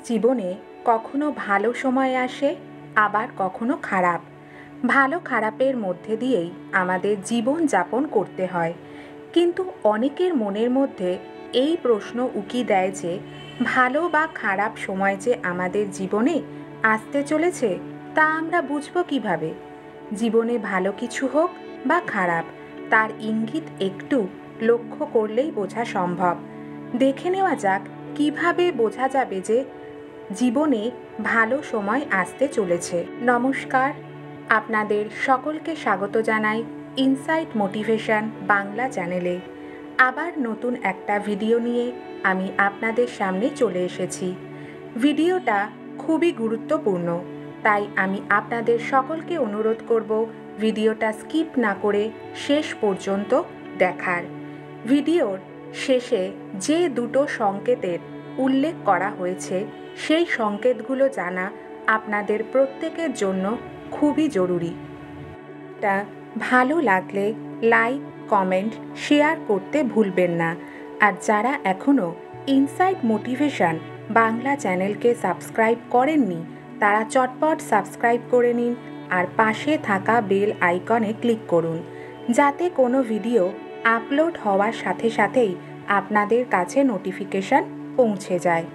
জীবনে কখনো ভালো সময় আসে, আবার কখনো খারাপ। ভালো খারাপের মধ্যে দিয়েই আমাদের জীবন যাপন করতে হয়। কিন্তু অনেকের মনের মধ্যে এই প্রশ্ন উকি দেয় যে ভালো বা খারাপ সময় যে আমাদের জীবনে আসতে চলেছে, তা আমরা বুঝব কিভাবে? জীবনে ভালো কিছু হোক বা খারাপ, তার ইঙ্গিত একটু লক্ষ্য করলেই বোঝা সম্ভব। দেখে নেওয়া যাক কিভাবে বোঝা যাবে যে জীবনে ভালো সময় আসতে চলেছে। নমস্কার, আপনাদের সকলকে স্বাগত জানাই ইনসাইট মোটিভেশন বাংলা চ্যানেলে। আবার নতুন একটা ভিডিও নিয়ে আমি আপনাদের সামনে চলে এসেছি। ভিডিওটা খুবই গুরুত্বপূর্ণ, তাই আমি আপনাদের সকলকে অনুরোধ করব ভিডিওটা স্কিপ না করে শেষ পর্যন্ত দেখার। ভিডিওর শেষে যে দুটো সংকেতের উল্লেখ করা হয়েছে, সেই সংকেতগুলো জানা আপনাদের প্রত্যেকের জন্য খুবই জরুরি। তা ভালো লাগলে লাইক, কমেন্ট, শেয়ার করতে ভুলবেন না। আর যারা এখনও ইনসাইট মোটিভেশন বাংলা চ্যানেলকে সাবস্ক্রাইব করেননি, তারা চটপট সাবস্ক্রাইব করে নিন আর পাশে থাকা বেল আইকনে ক্লিক করুন, যাতে কোনো ভিডিও আপলোড হওয়ার সাথে সাথেই আপনাদের কাছে নোটিফিকেশন পৌঁছে যায়।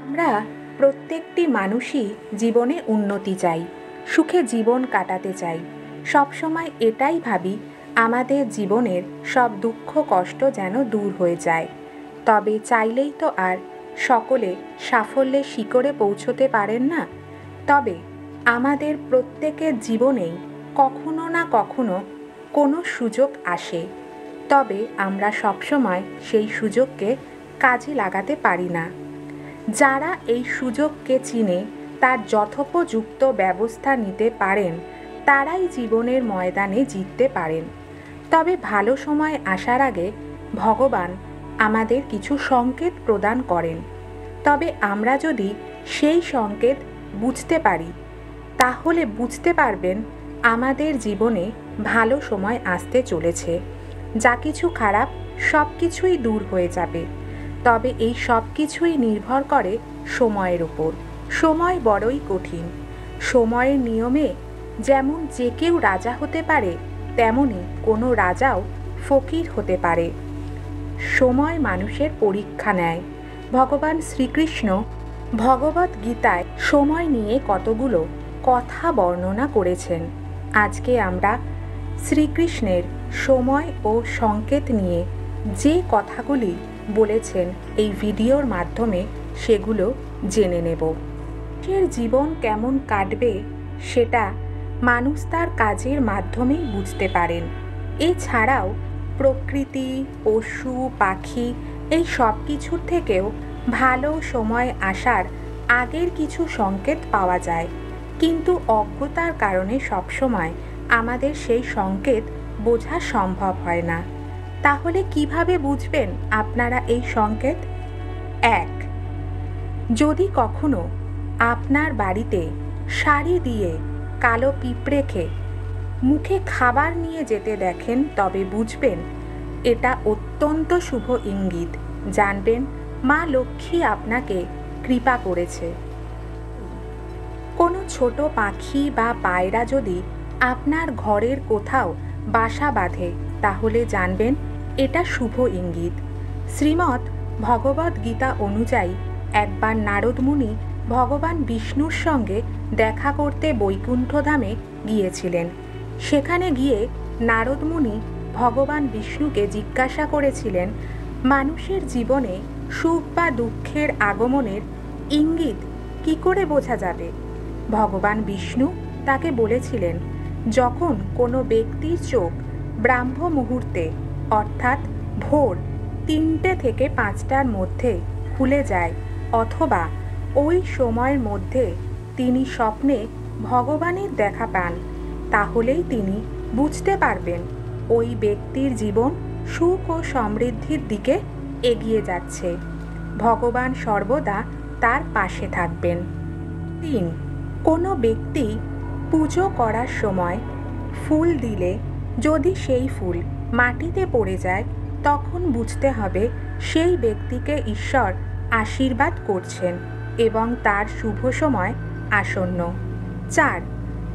আমরা প্রত্যেকটি মানুষই জীবনে উন্নতি চাই, সুখে জীবন কাটাতে চাই। সবসময় এটাই ভাবি আমাদের জীবনের সব দুঃখ কষ্ট যেন দূর হয়ে যায়। তবে চাইলেই তো আর সকলে সাফল্যের শিখরে পৌঁছতে পারেন না। তবে আমাদের প্রত্যেকের জীবনেই কখনো না কখনো কোনো সুযোগ আসে, তবে আমরা সবসময় সেই সুযোগকে কাজে লাগাতে পারি না। যারা এই সুযোগকে চিনে তার যথোপযুক্ত ব্যবস্থা নিতে পারেন, তারাই জীবনের ময়দানে জিততে পারেন। তবে ভালো সময় আসার আগে ভগবান আমাদের কিছু সংকেত প্রদান করেন। তবে আমরা যদি সেই সংকেত বুঝতে পারি, তাহলে বুঝতে পারবেন আমাদের জীবনে ভালো সময় আসতে চলেছে। যা কিছু খারাপ সব কিছুই দূর হয়ে যাবে। তবে এই সব কিছুই নির্ভর করে সময়ের উপর। সময় বড়ই কঠিন। সময়ের নিয়মে যেমন যে কেউ রাজা হতে পারে, তেমনি কোনো রাজাও ফকির হতে পারে। সময় মানুষের পরীক্ষা নেয়। ভগবান শ্রীকৃষ্ণ ভগবদ্ গীতায় সময় নিয়ে কতগুলো কথা বর্ণনা করেছেন। আজকে আমরা শ্রীকৃষ্ণের সময় ও সংকেত নিয়ে যে কথাগুলি বলেছেন, এই ভিডিওর মাধ্যমে সেগুলো জেনে নেব। মানুষের জীবন কেমন কাটবে সেটা মানুষ তার কাজের মাধ্যমেই বুঝতে পারেন। এছাড়াও প্রকৃতি, পশু পাখি এই সব কিছুর থেকেও ভালো সময় আসার আগের কিছু সংকেত পাওয়া যায়। কিন্তু অজ্ঞতার কারণে সবসময় আমাদের সেই সংকেত বোঝা সম্ভব হয় না। তাহলে কিভাবে বুঝবেন আপনারা এই সংকেত? 1. যদি কখনো আপনার বাড়িতে শাড়ি দিয়ে কালো পিঁপড়েকে মুখে খাবার নিয়ে যেতে দেখেন, তবে বুঝবেন এটা অত্যন্ত শুভ ইঙ্গিত। জানবেন মা লক্ষ্মী আপনাকে কৃপা করেছে। কোনো ছোট পাখি বা পায়রা যদি আপনার ঘরের কোথাও বাসা বাঁধে, তাহলে জানবেন এটা শুভ ইঙ্গিত। শ্রীমদ্ ভগবদ্ গীতা অনুযায়ী একবার নারদ মুনি ভগবান বিষ্ণুর সঙ্গে দেখা করতে বৈকুণ্ঠ ধামে গিয়েছিলেন। সেখানে গিয়ে নারদ মুনি ভগবান বিষ্ণুকে জিজ্ঞাসা করেছিলেন, মানুষের জীবনে সুখ বা দুঃখের আগমনের ইঙ্গিত কি করে বোঝা যাবে? ভগবান বিষ্ণু তাকে বলেছিলেন, যখন কোনো ব্যক্তির চোখ ব্রাহ্ম মুহূর্তে অর্থাৎ ভোর 3টে থেকে 5টার মধ্যে খুলে যায়, অথবা ওই সময়ের মধ্যে তিনি স্বপ্নে ভগবানের দেখা পান, তাহলেই তিনি বুঝতে পারবেন ওই ব্যক্তির জীবন সুখ ও সমৃদ্ধির দিকে এগিয়ে যাচ্ছে। ভগবান সর্বদা তার পাশে থাকবেন। 3. কোনো ব্যক্তি পুজো করার সময় ফুল দিলে যদি সেই ফুল মাটিতে পড়ে যায়, তখন বুঝতে হবে সেই ব্যক্তিকে ঈশ্বর আশীর্বাদ করছেন। এবং তার শুভ সময় আসন্ন। 4.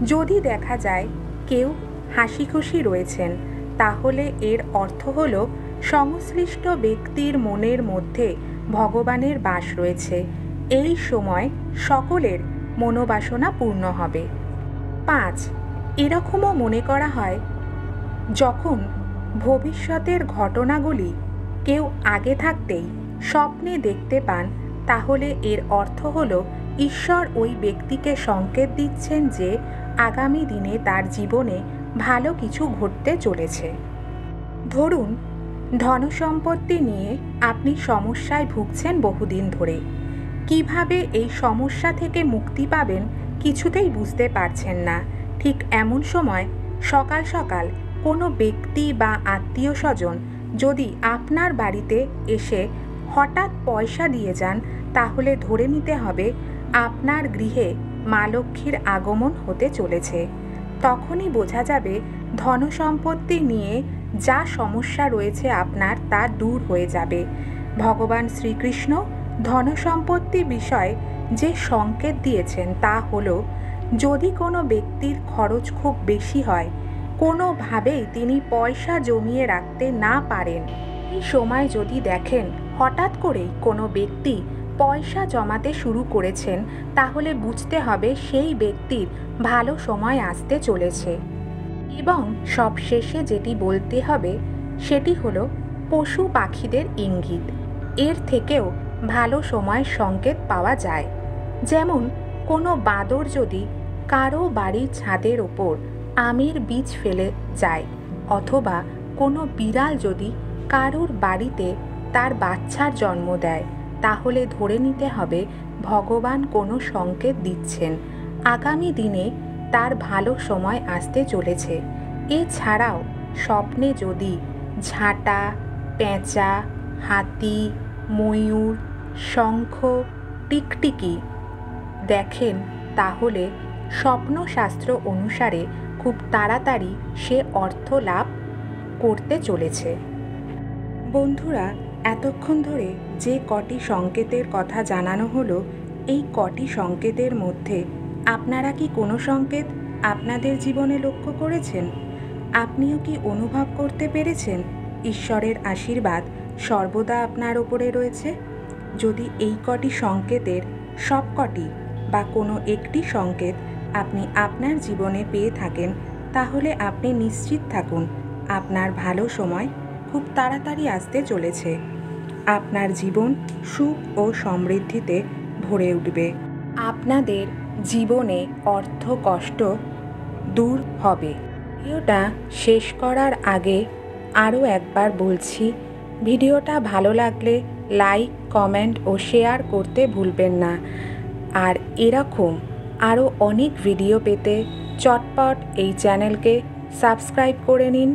যদি দেখা যায় কেউ হাসি খুশি রয়েছেন, তাহলে এর অর্থ হল সংশ্লিষ্ট ব্যক্তির মনের মধ্যে ভগবানের বাস রয়েছে। এই সময় সকলের মনোবাসনা পূর্ণ হবে। 5. এরকমও মনে করা হয়, যখন ভবিষ্যতের ঘটনাগুলি কেউ আগে থাকতেই স্বপ্নে দেখতে পান, তাহলে এর অর্থ হল ঈশ্বর ওই ব্যক্তিকে সংকেত দিচ্ছেন যে আগামী দিনে তার জীবনে ভালো কিছু ঘটতে চলেছে। ধরুন, ধনসম্পত্তি নিয়ে আপনি সমস্যায় ভুগছেন বহুদিন ধরে। কিভাবে এই সমস্যা থেকে মুক্তি পাবেন কিছুতেই বুঝতে পারছেন না। ঠিক এমন সময় সকাল সকাল কোনো ব্যক্তি বা আত্মীয় স্বজন যদি আপনার বাড়িতে এসে হঠাৎ পয়সা দিয়ে যান, তাহলে ধরে নিতে হবে আপনার গৃহে মা লক্ষ্মীর আগমন হতে চলেছে। তখনই বোঝা যাবে ধনসম্পত্তি নিয়ে যা সমস্যা রয়েছে আপনার, তা দূর হয়ে যাবে। ভগবান শ্রীকৃষ্ণ ধনসম্পত্তি বিষয়ে যে সংকেত দিয়েছেন তা হলো, যদি কোনো ব্যক্তির খরচ খুব বেশি হয়, কোনোভাবেই তিনি পয়সা জমিয়ে রাখতে না পারেন, এই সময় যদি দেখেন হঠাৎ করেই কোনো ব্যক্তি পয়সা জমাতে শুরু করেছেন, তাহলে বুঝতে হবে সেই ব্যক্তির ভালো সময় আসতে চলেছে। এবং সবশেষে যেটি বলতে হবে সেটি হলো পশু পাখিদের ইঙ্গিত। এর থেকেও ভালো সময়ের সংকেত পাওয়া যায়। যেমন কোনো বাঁদর যদি কারো বাড়ির ছাদের ওপর আমের বীজ ফেলে যায়, অথবা কোনো বিড়াল যদি কারোর বাড়িতে তার বাচ্চার জন্ম দেয়, তাহলে ধরে নিতে হবে ভগবান কোনো সংকেত দিচ্ছেন আগামী দিনে তার ভালো সময় আসতে চলেছে। এছাড়াও স্বপ্নে যদি ঝাঁটা, পেঁচা, হাতি, ময়ূর, শঙ্খ, টিকটিকি দেখেন, তাহলে স্বপ্নশাস্ত্র অনুসারে খুব তাড়াতাড়ি সে অর্থ লাভ করতে চলেছে। বন্ধুরা, এতক্ষণ ধরে যে কটি সংকেতের কথা জানানো হলো, এই কটি সংকেতের মধ্যে আপনারা কি কোনো সংকেত আপনাদের জীবনে লক্ষ্য করেছেন? আপনিও কি অনুভব করতে পেরেছেন ঈশ্বরের আশীর্বাদ সর্বদা আপনার ওপরে রয়েছে? যদি এই কটি সংকেতের সবকটি বা কোনো একটি সংকেত আপনি আপনার জীবনে পেয়ে থাকেন, তাহলে আপনি নিশ্চিত থাকুন আপনার ভালো সময় খুব তাড়াতাড়ি আসতে চলেছে। আপনার জীবন সুখ ও সমৃদ্ধিতে ভরে উঠবে। আপনাদের জীবনে অর্থ কষ্ট দূর হবে। ভিডিওটা শেষ করার আগে আরও একবার বলছি, ভিডিওটা ভালো লাগলে লাইক, কমেন্ট ও শেয়ার করতে ভুলবেন না। আর এরকম আরও অনেক ভিডিও পেতে চটপট এই চ্যানেলকে সাবস্ক্রাইব করে নিন।